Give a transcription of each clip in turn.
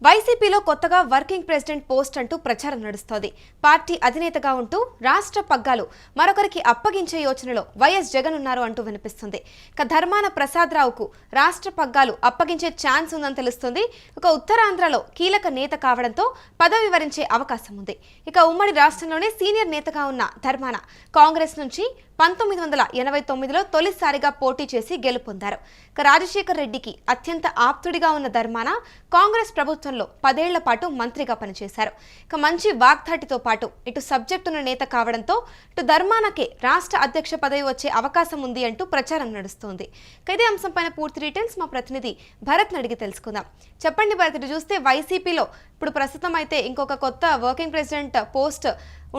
వైసీపీలో కొత్తగా working president post అంటూ ప్రచారం నడుస్తోంది. పార్టీ అధినేతగా ఉంటూ రాష్ట్ర పగ్గాలు మరొకరికి అప్పగించే యోచనలో వైఎస్ జగన్ ఉన్నారు అంటూ వినిపిస్తుంది. ఇక ధర్మాన ప్రసాదరావుకు రాష్ట్ర పగ్గాలు అప్పగించే ఛాన్స్ ఉందని తెలుస్తుంది. ఇక ఉత్తరాంధ్రలో కీలక నేత కావడంతో పదవి వరించే అవకాశం ఉంది. ఇక ఉమ్మడి రాష్ట్రంలోనే సీనియర్ నేతగా ఉన్న ధర్మాన కాంగ్రెస్ నుంచి 1989లో తొలిసారిగా పోటీ చేసి గెలుపొందారు. ఇక రాజశేఖర్ రెడ్డికి అత్యంత ఆప్తుడిగా ఉన్న ధర్మాన కాంగ్రెస్ ప్రభుత్వంలో 10 ఏళ్ల పాటు మంత్రిగా పనిచేశారు. ఇక మంచి వాగ్దాటితో పాటు ఇటు సబ్జెక్టున్న నేత కావడంతో ఇటు ధర్మానకే రాష్ట్ర అధ్యక్ష పదవి వచ్చే అవకాశం ఉంది అంటూ ప్రచారం నడుస్తోంది. ఇదే అంశంపైన పూర్తి డీటెయిల్స్ మా ప్రతినిధి భరత్ అడిగి తెలుసుకుందాం. చెప్పండి భరత్, ఇటు చూస్తే వైసీపీలో ఇప్పుడు ప్రస్తుతం అయితే ఇంకొక కొత్త వర్కింగ్ ప్రెసిడెంట్ పోస్ట్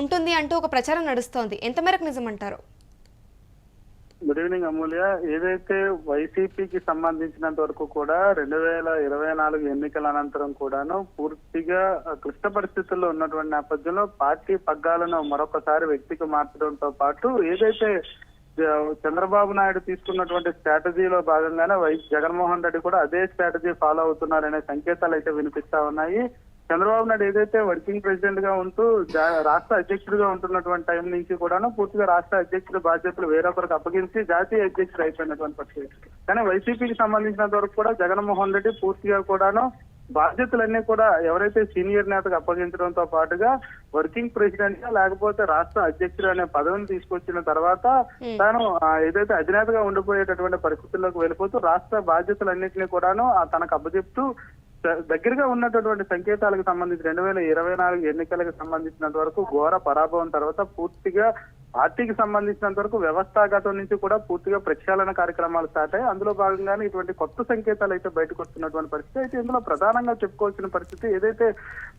ఉంటుంది అంటూ ఒక ప్రచారం నడుస్తోంది. ఎంత మేరకు నిజమంటారు? గుడ్ ఈవినింగ్ అమూల్య. ఏదైతే వైసీపీకి సంబంధించినంత వరకు కూడా 2024 ఎన్నికల అనంతరం కూడాను పూర్తిగా క్లిష్ట పరిస్థితుల్లో ఉన్నటువంటి నేపథ్యంలో పార్టీ పగ్గాలను మరొకసారి వ్యక్తికి మార్చడంతో పాటు ఏదైతే చంద్రబాబు నాయుడు తీసుకున్నటువంటి స్ట్రాటజీలో భాగంగానే జగన్మోహన్ రెడ్డి కూడా అదే స్ట్రాటజీ ఫాలో అవుతున్నారనే సంకేతాలు అయితే వినిపిస్తా ఉన్నాయి. చంద్రబాబు నాయుడు ఏదైతే వర్కింగ్ ప్రెసిడెంట్ గా ఉంటూ రాష్ట్ర అధ్యక్షుడిగా ఉంటున్నటువంటి టైం నుంచి కూడాను పూర్తిగా రాష్ట్ర అధ్యక్షుడి బాధ్యతలు వేరొకరికి అప్పగించి జాతీయ అధ్యక్షుడు అయిపోయినటువంటి పరిస్థితి. కానీ వైసీపీకి సంబంధించినంత వరకు కూడా జగన్మోహన్ రెడ్డి పూర్తిగా కూడాను బాధ్యతలన్నీ కూడా ఎవరైతే సీనియర్ నేతకు అప్పగించడంతో పాటుగా వర్కింగ్ ప్రెసిడెంట్ గా లేకపోతే రాష్ట్ర అధ్యక్షుడు అనే పదవిని తీసుకొచ్చిన తర్వాత తాను ఏదైతే అధినేతగా ఉండిపోయేటటువంటి పరిస్థితుల్లోకి వెళ్ళిపోతూ రాష్ట్ర బాధ్యతలన్నింటినీ కూడాను తనకు అప్పచెప్తూ దగ్గరగా ఉన్నటువంటి సంకేతాలకు సంబంధించి 2024 ఎన్నికలకు సంబంధించినంత వరకు ఘోర పరాభవం తర్వాత పూర్తిగా పార్టీకి సంబంధించినంత వరకు వ్యవస్థాగతం నుంచి కూడా పూర్తిగా ప్రక్షాళన కార్యక్రమాలు స్టార్ట్ అయ్యాయి. అందులో భాగంగానే ఇటువంటి కొత్త సంకేతాలు అయితే బయటకు వస్తున్నటువంటి పరిస్థితి. అయితే ఇందులో ప్రధానంగా చెప్పుకోవాల్సిన పరిస్థితి ఏదైతే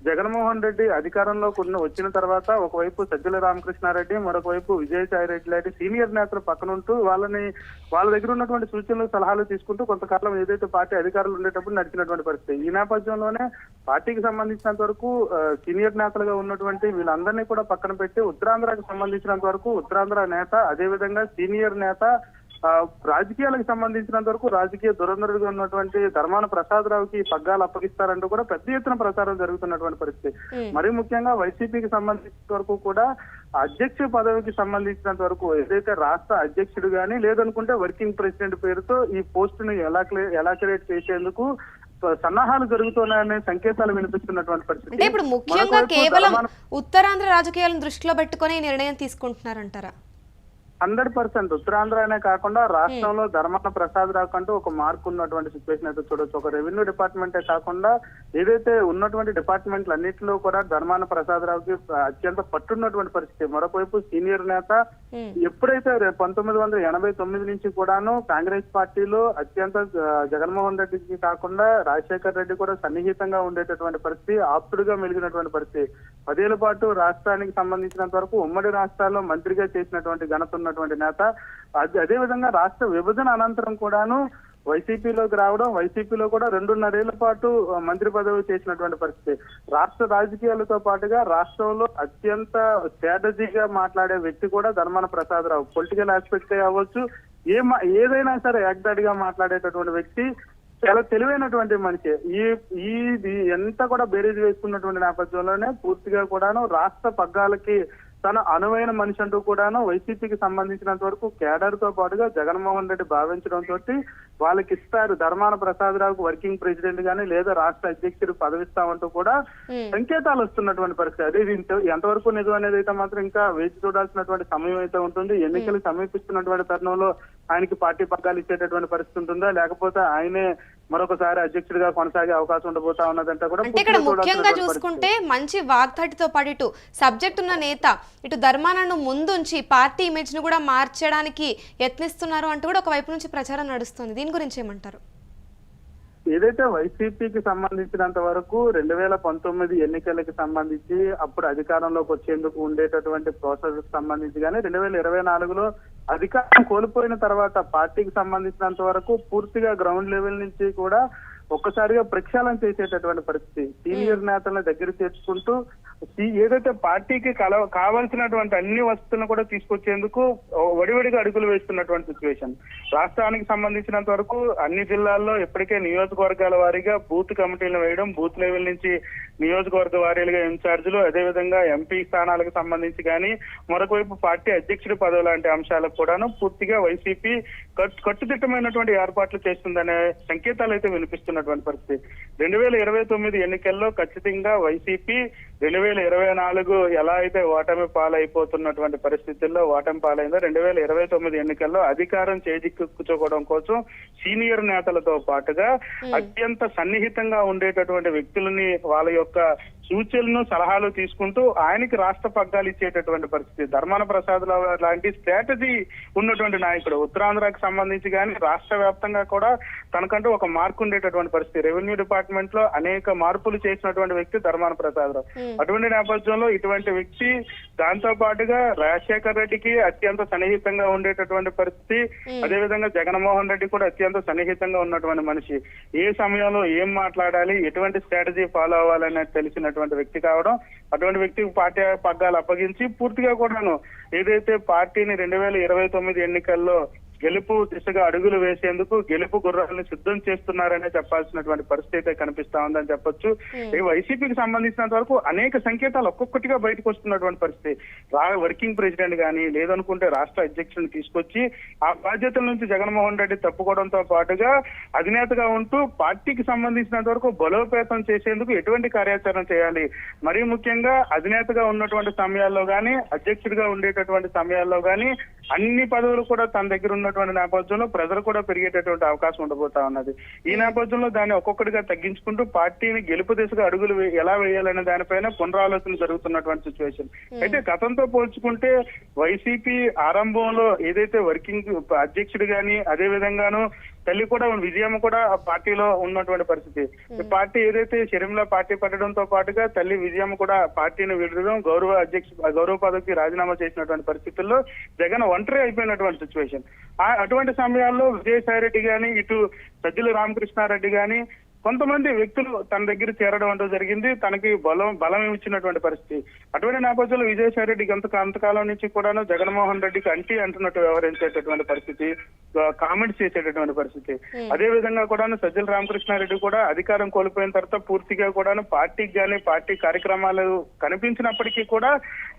జగన్మోహన్ రెడ్డి అధికారంలోకి వచ్చిన తర్వాత ఒకవైపు సజ్జల రామకృష్ణారెడ్డి, మరొక వైపు విజయసాయి రెడ్డి లాంటి సీనియర్ నేతలు పక్కనుంటూ వాళ్ళ దగ్గర ఉన్నటువంటి సూచనలు సలహాలు తీసుకుంటూ కొంతకాలం ఏదైతే పార్టీ అధికారులు ఉండేటప్పుడు నడిచినటువంటి పరిస్థితి. ఈ నేపథ్యంలోనే పార్టీకి సంబంధించినంత వరకు సీనియర్ నేతలుగా ఉన్నటువంటి వీళ్ళందరినీ కూడా పక్కన పెట్టి ఉత్తరాంధ్రకు సంబంధించినంత వరకు ఉత్తరాంధ్ర నేత, అదేవిధంగా సీనియర్ నేత, రాజకీయాలకు సంబంధించినంత వరకు రాజకీయ దురంధరుడిగా ఉన్నటువంటి ధర్మాన ప్రసాదరావుకి పగ్గాలు అప్పగిస్తారంటూ కూడా పెద్ద ఎత్తున ప్రచారం జరుగుతున్నటువంటి పరిస్థితి. మరీ ముఖ్యంగా వైసీపీకి సంబంధించిన వరకు కూడా అధ్యక్ష పదవికి సంబంధించినంత వరకు ఏదైతే రాష్ట్ర అధ్యక్షుడు గానీ లేదనుకుంటే వర్కింగ్ ప్రెసిడెంట్ పేరుతో ఈ పోస్ట్ ను ఎలా క్రియేట్ చేసేందుకు సన్నాహాలు జరుగుతున్నాయనే సంకేతాలు వినిపిస్తున్నటువంటి పరిస్థితి. అంటే ఇప్పుడు ముఖ్యంగా కేవలం ఉత్తరాంధ్ర రాజకీయాలను దృష్టిలో పెట్టుకుని నిర్ణయం తీసుకుంటున్నారంటారా? 100% ఉత్తరాంధ్ర అనే కాకుండా రాష్ట్రంలో ధర్మాన ప్రసాదరావు కంటూ ఒక మార్కు ఉన్నటువంటి సిచ్యువేషన్ అయితే చూడొచ్చు. ఒక రెవెన్యూ డిపార్ట్మెంటే కాకుండా ఏదైతే ఉన్నటువంటి డిపార్ట్మెంట్లు అన్నింటిలో కూడా ధర్మాన ప్రసాదరావుకి అత్యంత పట్టున్నటువంటి పరిస్థితి. మరొకవైపు సీనియర్ నేత ఎప్పుడైతే 1989 నుంచి కూడాను కాంగ్రెస్ పార్టీలో అత్యంత జగన్మోహన్ రెడ్డికి కాకుండా రాజశేఖర్ రెడ్డి కూడా సన్నిహితంగా ఉండేటటువంటి పరిస్థితి, ఆప్తుడిగా మెలిగినటువంటి పరిస్థితి. 10 ఏళ్ల పాటు రాష్ట్రానికి సంబంధించినంత వరకు ఉమ్మడి రాష్ట్రాల్లో మంత్రిగా చేసినటువంటి ఘనత ఉన్నటువంటి నేత. అదేవిధంగా రాష్ట్ర విభజన అనంతరం కూడాను వైసీపీలోకి రావడం, వైసీపీలో కూడా 2.5 ఏళ్ల పాటు మంత్రి పదవి చేసినటువంటి పరిస్థితి. రాష్ట్ర రాజకీయాలతో పాటుగా రాష్ట్రంలో అత్యంత స్ట్రాటజీగా మాట్లాడే వ్యక్తి కూడా ధర్మాన ప్రసాదరావు. పొలిటికల్ ఆస్పెక్ట్ అవ్వచ్చు, ఏదైనా సరే యాక్టాడ్గా మాట్లాడేటటువంటి వ్యక్తి, చాలా తెలివైనటువంటి మనిషి. ఈ ఎంత కూడా బేరీజ్ వేసుకున్నటువంటి నేపథ్యంలోనే పూర్తిగా కూడాను రాష్ట్ర పగ్గాలకి తన అనువైన మనిషి అంటూ కూడాను వైసీపీకి సంబంధించినంత వరకు కేడర్ తో పాటుగా జగన్మోహన్ రెడ్డి భావించడంతో వాళ్ళకి ఇస్తారు. ధర్మాన ప్రసాదరావుకు వర్కింగ్ ప్రెసిడెంట్ గానీ లేదా రాష్ట్ర అధ్యక్షుడు పదవిస్తామంటూ కూడా సంకేతాలు వస్తున్నటువంటి పరిస్థితి. అదే ఎంతవరకు నిజం అనేది అయితే మాత్రం ఇంకా వేచి చూడాల్సినటువంటి సమయం అయితే ఉంటుంది. ఎన్నికలు సమీపిస్తున్నటువంటి తరుణంలో ఆయనకి పార్టీ పగ్గాలు ఇచ్చేటటువంటి పరిస్థితి ఉంటుందా, లేకపోతే ఆయనే మరొకసారి అధ్యక్షుడిగా కొనసాగే అవకాశం ఉండబోతా ఉన్నదంటే కూడా ఇక్కడ ముఖ్యంగా చూసుకుంటే మంచి వాగ్దాటితో పాటు ఇటు సబ్జెక్ట్ ఉన్న నేత ఇటు ధర్మానను ముందుంచి పార్టీ ఇమేజ్ ను కూడా మార్చడానికి యత్నిస్తున్నారు అంటూ కూడా ఒక వైపు నుంచి ప్రచారం నడుస్తుంది. దీని గురించి ఏమంటారు? ఏదైతే వైసీపీకి సంబంధించినంత వరకు 2019 ఎన్నికలకి సంబంధించి అప్పుడు అధికారంలోకి వచ్చేందుకు ఉండేటటువంటి ప్రాసెస్ సంబంధించి కానీ 2024లో అధికారం కోల్పోయిన తర్వాత పార్టీకి సంబంధించినంత వరకు పూర్తిగా గ్రౌండ్ లెవెల్ నుంచి కూడా ఒక్కసారిగా ప్రక్షాళన చేసేటటువంటి పరిస్థితి. సీనియర్ నేతలను దగ్గర చేర్చుకుంటూ ఏదైతే పార్టీకి కావాల్సినటువంటి అన్ని వసతులను కూడా తీసుకొచ్చేందుకు వడివడిగా అడుగులు వేస్తున్నటువంటి సిచ్యువేషన్. రాష్ట్రానికి సంబంధించినంత వరకు అన్ని జిల్లాల్లో ఇప్పటికే నియోజకవర్గాల వారీగా బూత్ కమిటీలను వేయడం, బూత్ లెవెల్ నుంచి నియోజకవర్గ వారీలుగా ఇన్ఛార్జీలు, అదేవిధంగా ఎంపీ స్థానాలకు సంబంధించి కానీ మరొక వైపు పార్టీ అధ్యక్షుడి పదవి లాంటి అంశాలకు కూడాను పూర్తిగా వైసీపీ కట్టుదిట్టమైనటువంటి ఏర్పాట్లు చేస్తుందనే సంకేతాలు అయితే వినిపిస్తున్నటువంటి పరిస్థితి. 2029 ఎన్నికల్లో ఖచ్చితంగా వైసీపీ 2024 ఎలా అయితే ఓటమి పాలైపోతున్నటువంటి పరిస్థితుల్లో ఓటమి పాలైందో 2029 ఎన్నికల్లో అధికారం చేజిక్కించుకోవడం కోసం సీనియర్ నేతలతో పాటుగా అత్యంత సన్నిహితంగా ఉండేటటువంటి వ్యక్తులని వాళ్ళ యొక్క సూచనలను సలహాలు తీసుకుంటూ ఆయనకి రాష్ట్ర పగ్గాలు ఇచ్చేటటువంటి పరిస్థితి. ధర్మాన ప్రసాద్ లాంటి స్ట్రాటజీ ఉన్నటువంటి నాయకుడు. ఉత్తరాంధ్రకి సంబంధించి కానీ రాష్ట్ర వ్యాప్తంగా కూడా తనకంటూ ఒక మార్కు ఉండేటటువంటి పరిస్థితి. రెవెన్యూ డిపార్ట్మెంట్ లో అనేక మార్పులు చేసినటువంటి వ్యక్తి ధర్మాన ప్రసాద్ రావు. అటువంటి నేపథ్యంలో ఇటువంటి వ్యక్తి దాంతో పాటుగా రాజశేఖర్ రెడ్డికి అత్యంత సన్నిహితంగా ఉండేటటువంటి పరిస్థితి. అదేవిధంగా జగన్మోహన్ రెడ్డి కూడా అత్యంత సన్నిహితంగా ఉన్నటువంటి మనిషి. ఏ సమయంలో ఏం మాట్లాడాలి, ఎటువంటి స్ట్రాటజీ ఫాలో అవ్వాలనేది తెలిసినటువంటి వ్యక్తి కావడం, అటువంటి వ్యక్తికి పార్టీ పగ్గాలు అప్పగించి పూర్తిగా కూడాను ఏదైతే పార్టీని 2029 ఎన్నికల్లో గెలుపు దిశగా అడుగులు వేసేందుకు గెలుపు గుర్రాలను సిద్ధం చేస్తున్నారనే చెప్పాల్సినటువంటి పరిస్థితి కనిపిస్తా ఉందని చెప్పొచ్చు. ఈ వైసీపీకి సంబంధించినంత వరకు అనేక సంకేతాలు ఒక్కొక్కటిగా బయటకు వస్తున్నటువంటి పరిస్థితి. వర్కింగ్ ప్రెసిడెంట్ కానీ లేదనుకుంటే రాష్ట్ర అధ్యక్షుడిని తీసుకొచ్చి ఆ బాధ్యతల నుంచి జగన్మోహన్ రెడ్డి తప్పుకోవడంతో పాటుగా అధినేతగా ఉంటూ పార్టీకి సంబంధించినంత వరకు బలోపేతం చేసేందుకు ఎటువంటి కార్యాచరణ చేయాలి, మరీ ముఖ్యంగా అధినేతగా ఉన్నటువంటి సమయాల్లో కానీ అధ్యక్షుడిగా ఉండేటటువంటి సమయాల్లో కానీ అన్ని పదవులు కూడా తన దగ్గర ఉన్నటువంటి నేపథ్యంలో ప్రజలు కూడా పెరిగేటటువంటి అవకాశం ఉండబోతా ఉన్నది. ఈ నేపథ్యంలో దాన్ని ఒక్కొక్కటిగా తగ్గించుకుంటూ పార్టీని గెలుపు దిశగా అడుగులు ఎలా వేయాలనే దానిపైన పునరాలోచన జరుగుతున్నటువంటి సిచ్యువేషన్. అయితే గతంతో పోల్చుకుంటే వైసీపీ ఆరంభంలో ఏదైతే వర్కింగ్ అధ్యక్షుడు గాని అదే విధంగాను తల్లి కూడా విజయం కూడా పార్టీలో ఉన్నటువంటి పరిస్థితి. పార్టీ ఏదైతే షర్మిల పార్టీ పట్టడంతో పాటుగా తల్లి విజయం కూడా పార్టీని విడడం, గౌరవ పదవికి రాజీనామా చేసినటువంటి పరిస్థితుల్లో జగన్ ఒంటరి అయిపోయినటువంటి సిచ్యువేషన్. అటువంటి సమయాల్లో విజయసాయి రెడ్డి గాని ఇటు సజ్జల రామకృష్ణారెడ్డి గాని కొంతమంది వ్యక్తులు తన దగ్గర చేరడం అంటూ జరిగింది. తనకి బలం ఇచ్చినటువంటి పరిస్థితి. అటువంటి నేపథ్యంలో విజయసాయి రెడ్డికి అంతకాలం నుంచి కూడాను జగన్మోహన్ రెడ్డికి అంటున్నట్టు వ్యవహరించేటటువంటి పరిస్థితి, కామెంట్స్ చేసేటటువంటి పరిస్థితి. అదే విధంగా కూడాను సజ్జల రామకృష్ణారెడ్డి కూడా అధికారం కోల్పోయిన తర్వాత పూర్తిగా కూడాను పార్టీకి కానీ పార్టీ కార్యక్రమాలు కనిపించినప్పటికీ కూడా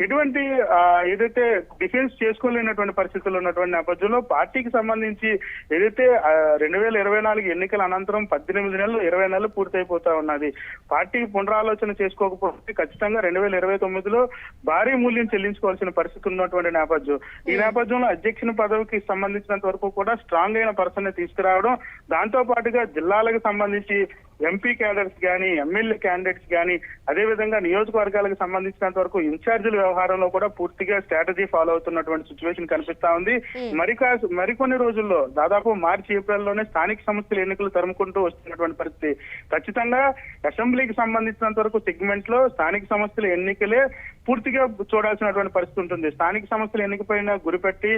ఎటువంటి ఏదైతే డిఫెన్స్ చేసుకోలేనటువంటి పరిస్థితులు ఉన్నటువంటి నేపథ్యంలో పార్టీకి సంబంధించి ఏదైతే 2024 ఎన్నికల అనంతరం 18 నెలలు 20 నెలలు పూర్తయిపోతా ఉన్నది. పార్టీ పునరాలోచన చేసుకోకపోతే ఖచ్చితంగా 2029లో భారీ మూల్యం చెల్లించుకోవాల్సిన పరిస్థితి ఉన్నటువంటి నేపథ్యం. ఈ నేపథ్యంలో అధ్యక్షుని పదవికి సంబంధించినంత వరకు కూడా స్ట్రాంగ్ అయిన పర్సన్ ని తీసుకురావడం, దాంతో పాటుగా జిల్లాలకు సంబంధించి ఎంపీ క్యాడర్స్ కానీ ఎమ్మెల్యే క్యాండిడేట్స్ కానీ అదే విధంగా నియోజకవర్గాలకు సంబంధించినంత వరకు ఇన్ఛార్జీల వ్యవహారంలో కూడా పూర్తిగా స్ట్రాటజీ ఫాలో అవుతున్నటువంటి సిచ్యువేషన్ కనిపిస్తా ఉంది. మరికొన్ని రోజుల్లో దాదాపు మార్చి ఏప్రిల్ లోనే స్థానిక సంస్థల ఎన్నికలు తరుముకుంటూ వస్తున్నటువంటి పరిస్థితి. ఖచ్చితంగా అసెంబ్లీకి సంబంధించినంత వరకు సెగ్మెంట్ లో స్థానిక సంస్థల ఎన్నికలే పూర్తిగా చూడాల్సినటువంటి పరిస్థితి ఉంటుంది. స్థానిక సంస్థల ఎన్నికపైన గురిపెట్టి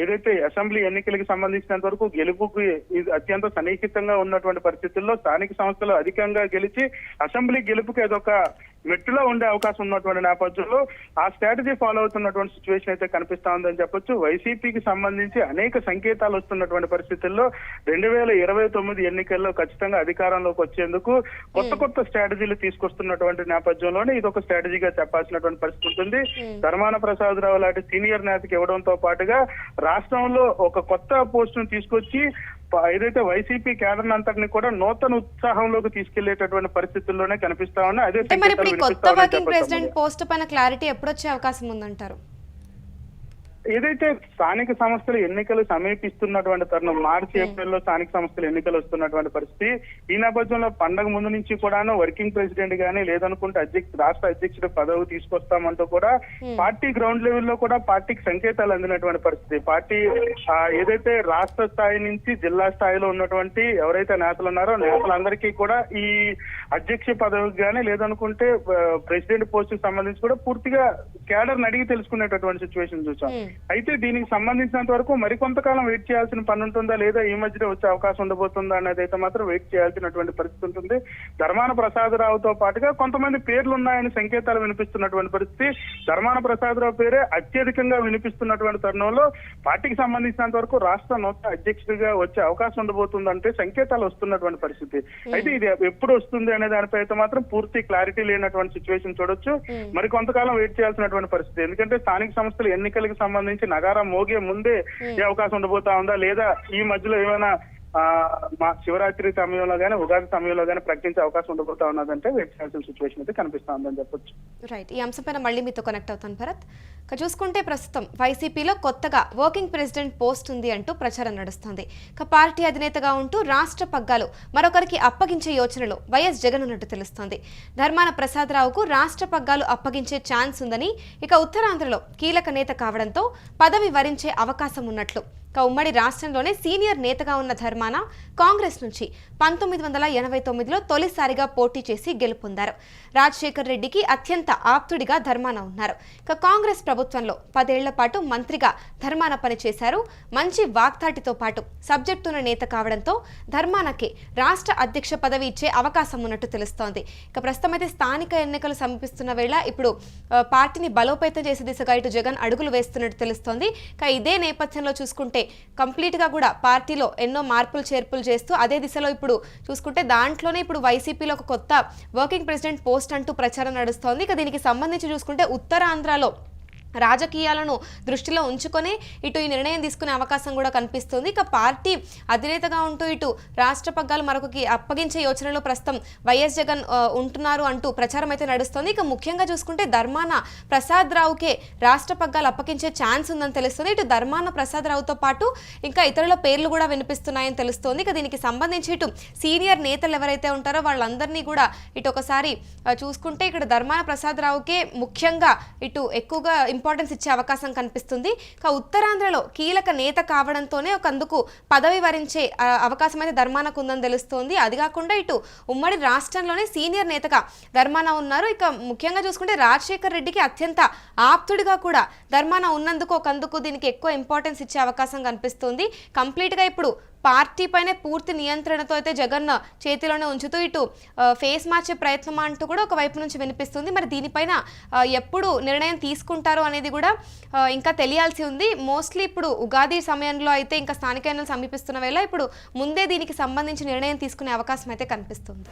ఏదైతే అసెంబ్లీ ఎన్నికలకు సంబంధించినంత వరకు గెలుపుకి అత్యంత సన్నిహితంగా ఉన్నటువంటి పరిస్థితుల్లో స్థానిక సంస్థలు అధికంగా గెలిచి అసెంబ్లీ గెలుపుకి అదొక మెట్టులో ఉండే అవకాశం ఉన్నటువంటి నేపథ్యంలో ఆ స్ట్రాటజీ ఫాలో అవుతున్నటువంటి సిచ్యువేషన్ అయితే కనిపిస్తా ఉందని చెప్పొచ్చు. వైసీపీకి సంబంధించి అనేక సంకేతాలు వస్తున్నటువంటి పరిస్థితుల్లో 2029 ఎన్నికల్లో ఖచ్చితంగా అధికారంలోకి వచ్చేందుకు కొత్త స్ట్రాటజీలు తీసుకొస్తున్నటువంటి నేపథ్యంలోనే ఇది ఒక స్ట్రాటజీగా చెప్పాల్సినటువంటి పరిస్థితి ఉంటుంది. ధర్మాన ప్రసాద్ రావు లాంటి సీనియర్ నేతకి ఇవ్వడంతో పాటుగా రాష్ట్రంలో ఒక కొత్త పోస్టును తీసుకొచ్చి ఏదైతే వైసీపీ కేడర్ అంతటిని కూడా నూతన ఉత్సాహంలోకి తీసుకెళ్లేటటువంటి పరిస్థితుల్లోనే కనిపిస్తా ఉన్నాయి. అదే కొత్త వర్కింగ్ ప్రెసిడెంట్ పోస్ట్ పైన క్లారిటీ ఎప్పుడొచ్చే అవకాశం ఉందంటారు? ఏదైతే స్థానిక సంస్థల ఎన్నికలు సమీపిస్తున్నటువంటి తరుణం, మార్చి ఏప్రిల్లో స్థానిక సంస్థల ఎన్నికలు వస్తున్నటువంటి పరిస్థితి. ఈ నేపథ్యంలో పండగ ముందు నుంచి కూడాను వర్కింగ్ ప్రెసిడెంట్ గానీ లేదనుకుంటే రాష్ట్ర అధ్యక్షుడు పదవి తీసుకొస్తామంటూ కూడా పార్టీ గ్రౌండ్ లెవెల్లో కూడా పార్టీకి సంకేతాలు అందినటువంటి పరిస్థితి. పార్టీ ఏదైతే రాష్ట్ర స్థాయి నుంచి జిల్లా స్థాయిలో ఉన్నటువంటి ఎవరైతే నేతలు ఉన్నారో నేతలందరికీ కూడా ఈ అధ్యక్ష పదవికి కానీ లేదనుకుంటే ప్రెసిడెంట్ పోస్ట్ కి సంబంధించి కూడా పూర్తిగా కేడర్ని అడిగి తెలుసుకునేటటువంటి సిచ్యువేషన్ చూసాం. అయితే దీనికి సంబంధించినంత వరకు మరికొంతకాలం వెయిట్ చేయాల్సిన పని ఉంటుందా లేదా ఈ మధ్యలో వచ్చే అవకాశం ఉండబోతుందా అనేది అయితే మాత్రం వెయిట్ చేయాల్సినటువంటి పరిస్థితి ఉంటుంది. ధర్మాన ప్రసాదరావుతో పాటుగా కొంతమంది పేర్లు ఉన్నాయని సంకేతాలు వినిపిస్తున్నటువంటి పరిస్థితి. ధర్మాన ప్రసాదరావు పేరే అత్యధికంగా వినిపిస్తున్నటువంటి తరుణంలో పార్టీకి సంబంధించినంత వరకు రాష్ట్ర నూతన అధ్యక్షుడిగా వచ్చే అవకాశం ఉండబోతుందంటే సంకేతాలు వస్తున్నటువంటి పరిస్థితి. అయితే ఇది ఎప్పుడు వస్తుంది అనే దానిపై అయితే మాత్రం పూర్తి క్లారిటీ లేనటువంటి సిచ్యువేషన్ చూడొచ్చు. మరి కొంతకాలం వెయిట్ చేయాల్సినటువంటి పరిస్థితి. ఎందుకంటే స్థానిక సంస్థల ఎన్నికలకు సంబంధించి నగారా మోగే ముందే ఏ అవకాశం ఉండబోతా ఉందా లేదా ఈ మధ్యలో ఏమైనా మా శివరాత్రి సమయంలో గానీ ఉగాది సమయంలో గానీ ప్రకటించే అవకాశం ఉండబోతా ఉన్నదంటే వెయిట్ చేయాల్సిన సిచ్యువేషన్ అయితే కనిపిస్తా ఉందని చెప్పొచ్చు. రైట్, ఈ అంశంపైన మళ్ళీ మీతో కనెక్ట్ అవుతాను భరత్. చూసుకుంటే ప్రస్తుతం వైసీపీలో కొత్తగా వర్కింగ్ ప్రెసిడెంట్ పోస్ట్ ఉంది అంటూ ప్రచారం నడుస్తుంది. పార్టీ అధినేతగా ఉంటూ రాష్ట్ర పగ్గాలు మరొకరికి అప్పగించే యోచనలో వైఎస్ జగన్ ఉన్నట్టు తెలుస్తోంది. ధర్మాన ప్రసాదరావుకు రాష్ట్ర పగ్గాలు అప్పగించే ఛాన్స్ ఉందని, ఇక ఉత్తరాంధ్రలో కీలక నేత కావడంతో పదవి వరించే అవకాశం ఉన్నట్లు ఉమ్మడి రాష్ట్రంలోనే సీనియర్ నేతగా ఉన్న ధర్మాన కాంగ్రెస్ నుంచి 1989లో తొలిసారిగా పోటీ చేసి గెలుపొందారు. రాజశేఖర్ రెడ్డికి అత్యంత ఆప్తుడిగా ధర్మాన ఉన్నారు. కాంగ్రెస్ ప్రభుత్వంలో 10 ఏళ్ల పాటు మంత్రిగా ధర్మాన పనిచేశారు. మంచి వాగ్దాటితో పాటు సబ్జెక్టున్న నేత కావడంతో ధర్మానకి రాష్ట్ర అధ్యక్ష పదవి ఇచ్చే అవకాశం ఉన్నట్టు తెలుస్తోంది. ప్రస్తుతం అయితే స్థానిక ఎన్నికలు సమీపిస్తున్న వేళ ఇప్పుడు పార్టీని బలోపేతం చేసే దిశగా ఇటు జగన్ అడుగులు వేస్తున్నట్టు తెలుస్తోంది. ఇదే నేపథ్యంలో చూసుకుంటే కంప్లీట్ గా కూడా పార్టీలో ఎన్నో మార్పులు చేర్పులు చేస్తూ అదే దిశలో ఇప్పుడు చూసుకుంటే దాంట్లోనే ఇప్పుడు వైసీపీలో ఒక కొత్త వర్కింగ్ ప్రెసిడెంట్ పోస్ట్ అంటూ ప్రచారం నడుస్తోంది. దీనికి సంబంధించి చూసుకుంటే ఉత్తరాంధ్రలో రాజకీయాలను దృష్టిలో ఉంచుకొని ఇటు ఈ నిర్ణయం తీసుకునే అవకాశం కూడా కనిపిస్తుంది. పార్టీ అధినేతగా ఉంటూ ఇటు రాష్ట్ర పగ్గాలు మరొకరికి అప్పగించే యోచనలో ప్రస్తుతం వైఎస్ జగన్ ఉంటున్నారు అంటూ ప్రచారం అయితే నడుస్తుంది. ముఖ్యంగా చూసుకుంటే ధర్మాన ప్రసాదరావుకే రాష్ట్ర పగ్గాలు అప్పగించే ఛాన్స్ ఉందని తెలుస్తుంది. ఇటు ధర్మాన ప్రసాదరావుతో పాటు ఇంకా ఇతరుల పేర్లు కూడా వినిపిస్తున్నాయని తెలుస్తోంది. దీనికి సంబంధించి ఇటు సీనియర్ నేతలు ఎవరైతే ఉంటారో వాళ్ళందరినీ కూడా ఇటు ఒకసారి చూసుకుంటే ఇక్కడ ధర్మాన ప్రసాదరావుకే ముఖ్యంగా ఇటు ఎక్కువగా ఇంపార్టెన్స్ ఇచ్చే అవకాశం కనిపిస్తుంది. ఉత్తరాంధ్రలో కీలక నేత కావడంతోనే అందుకు పదవి వరించే అవకాశం అయితే ధర్మానకు ఉందని తెలుస్తోంది. అది కాకుండా ఇటు ఉమ్మడి రాష్ట్రంలోనే సీనియర్ నేతగా ధర్మాన ఉన్నారు. ముఖ్యంగా చూసుకుంటే రాజశేఖర్ రెడ్డికి అత్యంత ఆప్తుడిగా కూడా ధర్మాన ఉన్నందుకు అందుకు దీనికి ఎక్కువ ఇంపార్టెన్స్ ఇచ్చే అవకాశం కనిపిస్తుంది. కంప్లీట్గా ఇప్పుడు పార్టీ పైనే పూర్తి నియంత్రణతో అయితే జగన్ చేతిలోనే ఉంచుతూ ఇటు ఫేస్ మార్చే ప్రయత్నం అంటూ కూడా ఒకవైపు నుంచి వినిపిస్తుంది. మరి దీనిపైన ఎప్పుడు నిర్ణయం తీసుకుంటారో అనేది కూడా ఇంకా తెలియాల్సి ఉంది. మోస్ట్లీ ఇప్పుడు ఉగాది సమయంలో అయితే ఇంకా స్థానిక ఎన్నికలు సమీపిస్తున్న వేళ ఇప్పుడు ముందే దీనికి సంబంధించి నిర్ణయం తీసుకునే అవకాశం అయితే కనిపిస్తుంది.